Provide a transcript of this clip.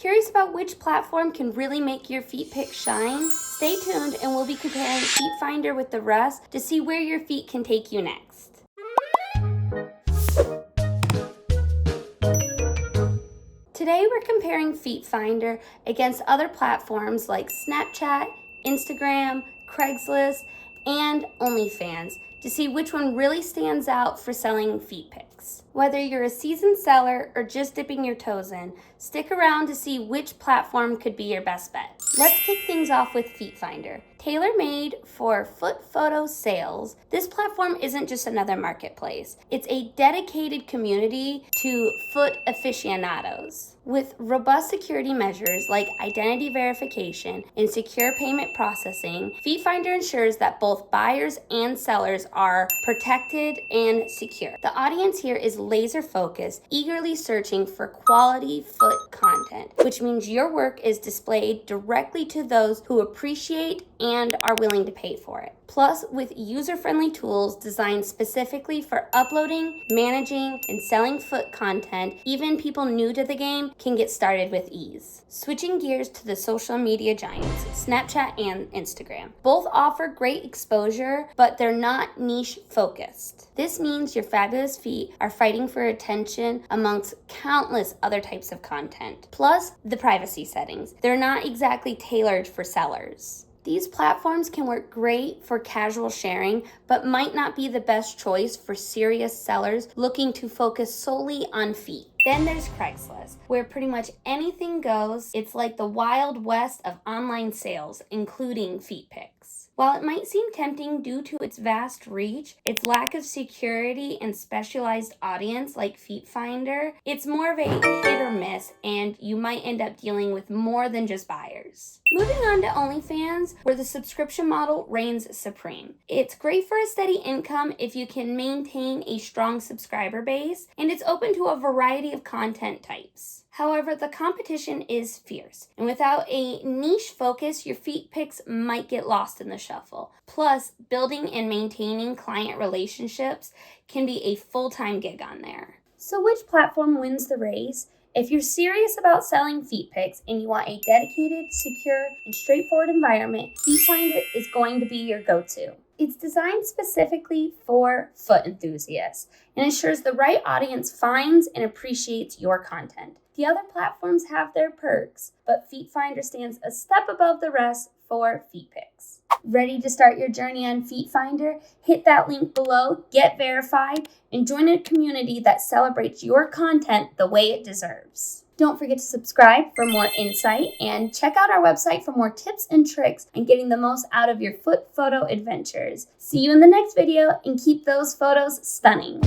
Curious about which platform can really make your feet pics shine? Stay tuned and we'll be comparing FeetFinder with the rest to see where your feet can take you next. Today we're comparing FeetFinder against other platforms like Snapchat, Instagram, Craigslist, and OnlyFans to see which one really stands out for selling feet pics. Whether you're a seasoned seller or just dipping your toes in, stick around to see which platform could be your best bet. Let's kick things off with FeetFinder. Tailor-made for foot photo sales, this platform isn't just another marketplace. It's a dedicated community to foot aficionados. With robust security measures like identity verification and secure payment processing, FeetFinder ensures that both buyers and sellers are protected and secure. The audience here is laser focused, eagerly searching for quality foot content, which means your work is displayed directly to those who appreciate and are willing to pay for it. Plus, with user-friendly tools designed specifically for uploading, managing, and selling foot content, even people new to the game can get started with ease. Switching gears to the social media giants, Snapchat and Instagram. Both offer great exposure, but they're not niche focused. This means your fabulous feet are fighting for attention amongst countless other types of content. Plus, the privacy settings. They're not exactly tailored for sellers. These platforms can work great for casual sharing, but might not be the best choice for serious sellers looking to focus solely on feet. Then there's Craigslist, where pretty much anything goes. It's like the Wild West of online sales, including feet pics. While it might seem tempting due to its vast reach, its lack of security and specialized audience like FeetFinder, it's more of a hit or miss, and you might end up dealing with more than just buyers. Moving on to OnlyFans, where the subscription model reigns supreme. It's great for a steady income if you can maintain a strong subscriber base, and it's open to a variety of content types. However, the competition is fierce, and without a niche focus, your feet pics might get lost in the shuffle. Plus, building and maintaining client relationships can be a full-time gig on there. So which platform wins the race? If you're serious about selling feet pics and you want a dedicated, secure, and straightforward environment, FeetFinder is going to be your go-to. It's designed specifically for foot enthusiasts and ensures the right audience finds and appreciates your content. The other platforms have their perks, but FeetFinder stands a step above the rest for feet pics. Ready to start your journey on FeetFinder? Hit that link below, get verified, and join a community that celebrates your content the way it deserves. Don't forget to subscribe for more insight and check out our website for more tips and tricks on getting the most out of your foot photo adventures. See you in the next video and keep those photos stunning.